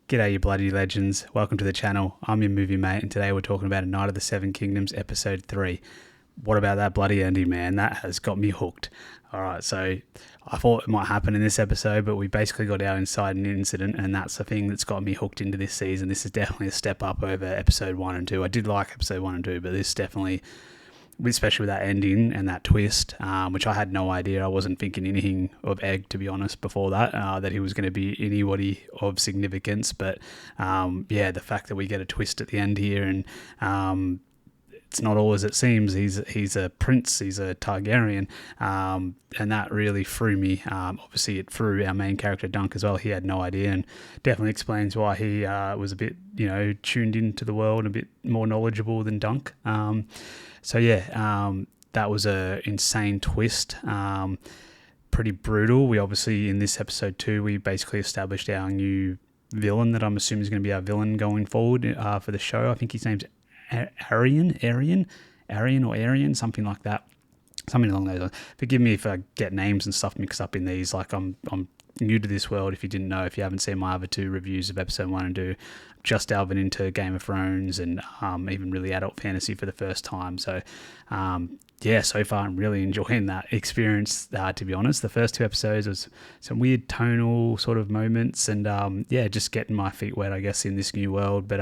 G'day you bloody legends, welcome to the channel. I'm your movie mate and today we're talking about A Knight of the Seven Kingdoms episode 3. What about that bloody ending, man? That has got me hooked. Alright, so I thought it might happen in this episode, but we basically got out inside an incident and that's the thing that's got me hooked into this season. This is definitely a step up over episode 1 and 2. I did like episode 1 and 2, but this definitely, especially with that ending and that twist, which I had no idea. I wasn't thinking anything of Egg, to be honest, before that he was going to be anybody of significance. But the fact that we get a twist at the end here, and it's not all as it seems. He's a prince, he's a Targaryen, and that really threw me. Obviously, it threw our main character Dunk as well. He had no idea, and definitely explains why he was a bit, tuned into the world, a bit more knowledgeable than Dunk. That was a insane twist. Pretty brutal. We obviously, in this episode 2, we basically established our new villain that I'm assuming is going to be our villain going forward for the show. I think his name's Arian, something like that. Something along those lines. Forgive me if I get names and stuff mixed up in these. Like I'm new to this world. If you didn't know, if you haven't seen my other 2 reviews of episode 1 and 2, just delving into Game of Thrones and even really adult fantasy for the first time. So so far I'm really enjoying that experience, to be honest. The first 2 episodes was some weird tonal sort of moments and just getting my feet wet, I guess, in this new world. But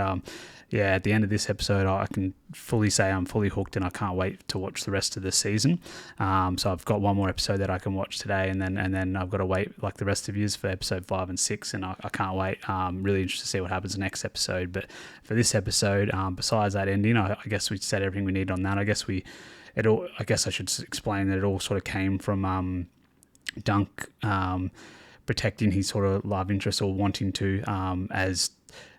at the end of this episode, I can fully say I'm fully hooked and I can't wait to watch the rest of the season. So I've got one more episode that I can watch today, and then I've got to wait like the rest of you for episode 5 and 6, and I can't wait. Really interested to see what happens next episode. But for this episode, besides that ending, I guess we said everything we need on that. I guess I should explain that it all sort of came from Dunk protecting his sort of love interest, or wanting to, as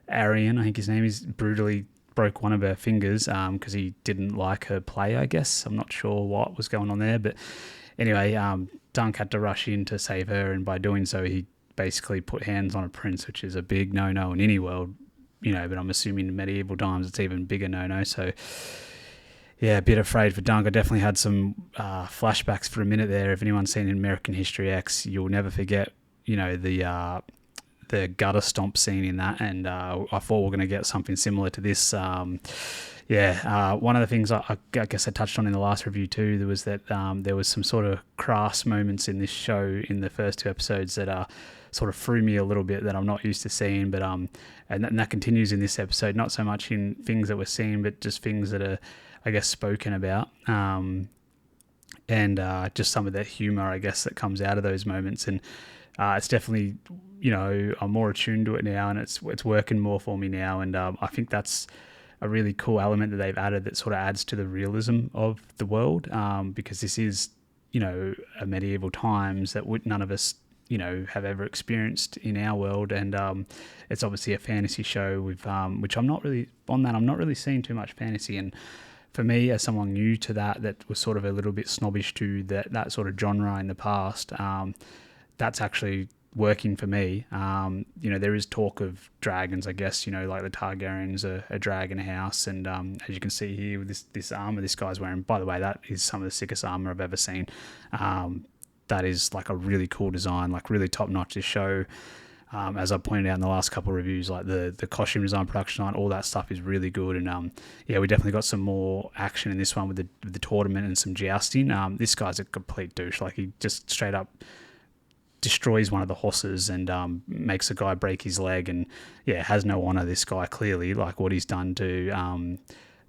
Arian, I think his name is, brutally broke one of her fingers because he didn't like her play, I guess. I'm not sure what was going on there. But anyway, Dunk had to rush in to save her, and by doing so, he basically put hands on a prince, which is a big no-no in any world, but I'm assuming in medieval times it's even bigger no-no. So yeah, a bit afraid for Dunk. I definitely had some flashbacks for a minute there. If anyone's seen American History X, you'll never forget, the gutter stomp scene in that, and I thought we are going to get something similar to this. One of the things I guess I touched on in the last review too, there was that there was some sort of crass moments in this show in the first 2 episodes that sort of threw me a little bit, that I'm not used to seeing, but and that continues in this episode, not so much in things that we're seeing, but just things that are, I guess, spoken about, and just some of the humor, I guess, that comes out of those moments. And it's definitely, I'm more attuned to it now, and it's working more for me now. And I think that's a really cool element that they've added that sort of adds to the realism of the world, because this is, a medieval times that none of us, have ever experienced in our world. And it's obviously a fantasy show with, which I'm not really seeing too much fantasy. And for me, as someone new to that was sort of a little bit snobbish to that sort of genre in the past, that's actually working for me. There is talk of dragons, I guess, like the Targaryens are a dragon house. And as you can see here with this armor this guy's wearing, by the way, that is some of the sickest armor I've ever seen. That is like a really cool design, like really top notch. This show, as I pointed out in the last couple of reviews, like the costume design, production design, all that stuff is really good. And we definitely got some more action in this one with the tournament and some jousting. This guy's a complete douche. Like, he just straight up destroys one of the horses and makes a guy break his leg, and has no honor, this guy, clearly, like what he's done to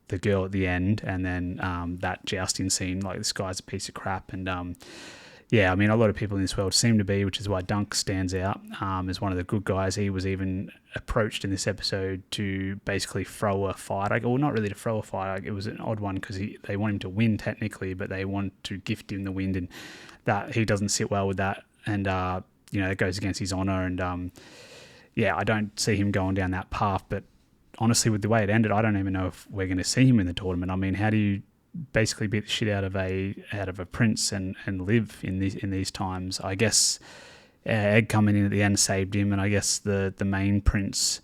the girl at the end. And then that jousting scene, like, this guy's a piece of crap. And a lot of people in this world seem to be, which is why Dunk stands out as one of the good guys. He was even approached in this episode to basically throw a fight. Well, not really to throw a fight. It was an odd one because they want him to win technically, but they want to gift him the win, and that he doesn't sit well with that. And, it goes against his honor. And, I don't see him going down that path. But honestly, with the way it ended, I don't even know if we're going to see him in the tournament. I mean, how do you basically beat the shit out of a prince and live in these times? I guess Egg coming in at the end saved him, and I guess the main prince,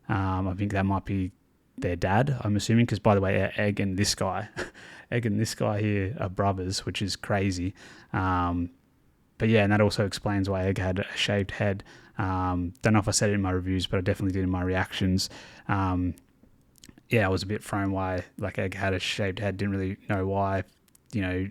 I think that might be their dad, I'm assuming, because, by the way, Egg and this guy here are brothers, which is crazy. But yeah, and that also explains why Egg had a shaved head. Don't know if I said it in my reviews, but I definitely did in my reactions. I was a bit thrown why like Egg had a shaved head, didn't really know why, you know.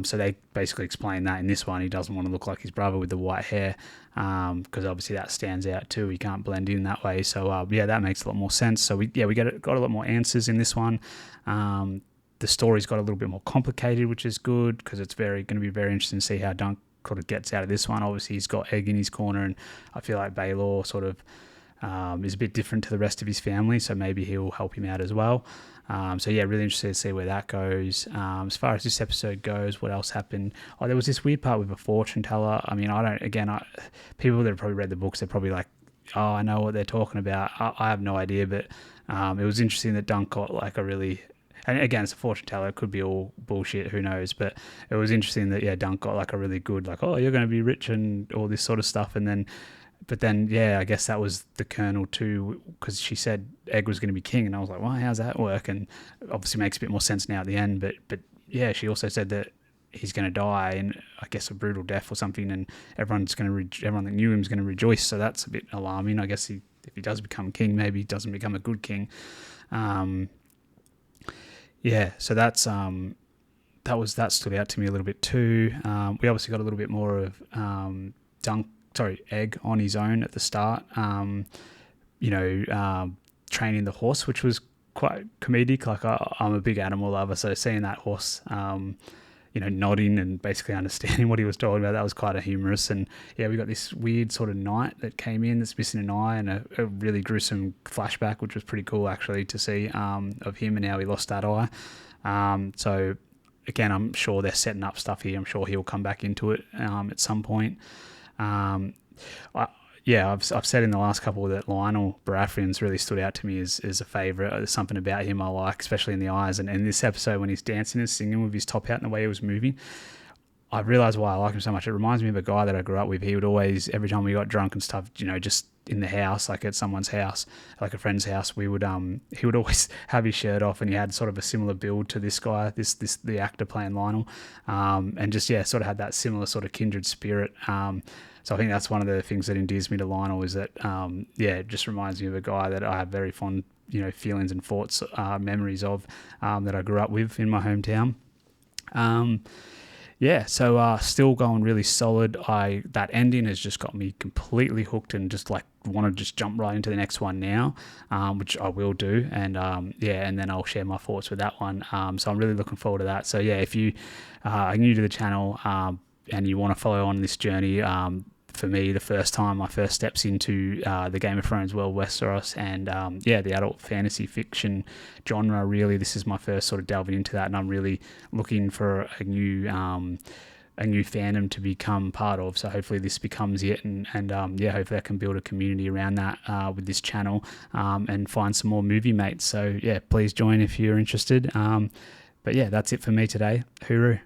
So they basically explained that in this one he doesn't want to look like his brother with the white hair, because obviously that stands out too. He can't blend in that way. So that makes a lot more sense. So we got a lot more answers in this one. The story's got a little bit more complicated, which is good because it's going to be very interesting to see how Dunk sort of gets out of this one. Obviously he's got Egg in his corner, and I feel like Baylor sort of is a bit different to the rest of his family, so maybe he'll help him out as well. Really interested to see where that goes. As far as this episode goes, what else happened? There was this weird part with a fortune teller. I mean, people that have probably read the books, they're probably like, oh, I know what they're talking about. I have no idea, but it was interesting that Dunk got like a really, and again, it's a fortune teller, it could be all bullshit, who knows, but it was interesting that, Dunk got like a really good, like, oh, you're going to be rich and all this sort of stuff, but then, I guess that was the kernel too, because she said Egg was going to be king, and I was like, well, how's that work? And obviously makes a bit more sense now at the end, but she also said that he's going to die, and I guess a brutal death or something, and everyone that knew him is going to rejoice, so that's a bit alarming. I guess if he does become king, maybe he doesn't become a good king. So that's that stood out to me a little bit too. We obviously got a little bit more of Egg on his own at the start, training the horse, which was quite comedic. Like I'm a big animal lover, so seeing that horse, nodding and basically understanding what he was talking about, that was quite a humorous. And we got this weird sort of knight that came in that's missing an eye, and a really gruesome flashback, which was pretty cool actually to see, of him and how he lost that eye. So again, I'm sure they're setting up stuff here. I'm sure he'll come back into it at some point. I've said in the last couple that Lionel Baratheon's really stood out to me as a favourite. There's something about him I like, especially in the eyes. And in this episode, when he's dancing and singing with his top out and the way he was moving, I realised why I like him so much. It reminds me of a guy that I grew up with. He would always, every time we got drunk and stuff, just in the house, like at someone's house, like a friend's house, he would always have his shirt off, and he had sort of a similar build to this guy, the actor playing Lionel, and just sort of had that similar sort of kindred spirit. So I think that's one of the things that endears me to Lionel, is that it just reminds me of a guy that I have very fond feelings and thoughts, memories of, that I grew up with in my hometown. Still going really solid. That ending has just got me completely hooked, and just like want to just jump right into the next one now, which I will do, and then I'll share my thoughts with that one. So I'm really looking forward to that. So if you are new to the channel and you want to follow on this journey, for me, my first steps into the Game of Thrones world, Westeros, and the adult fantasy fiction genre. Really, this is my first sort of delving into that, and I'm really looking for a new fandom to become part of. So hopefully this becomes it, and hopefully I can build a community around that with this channel, and find some more movie mates. So please join if you're interested. That's it for me today. Hooroo.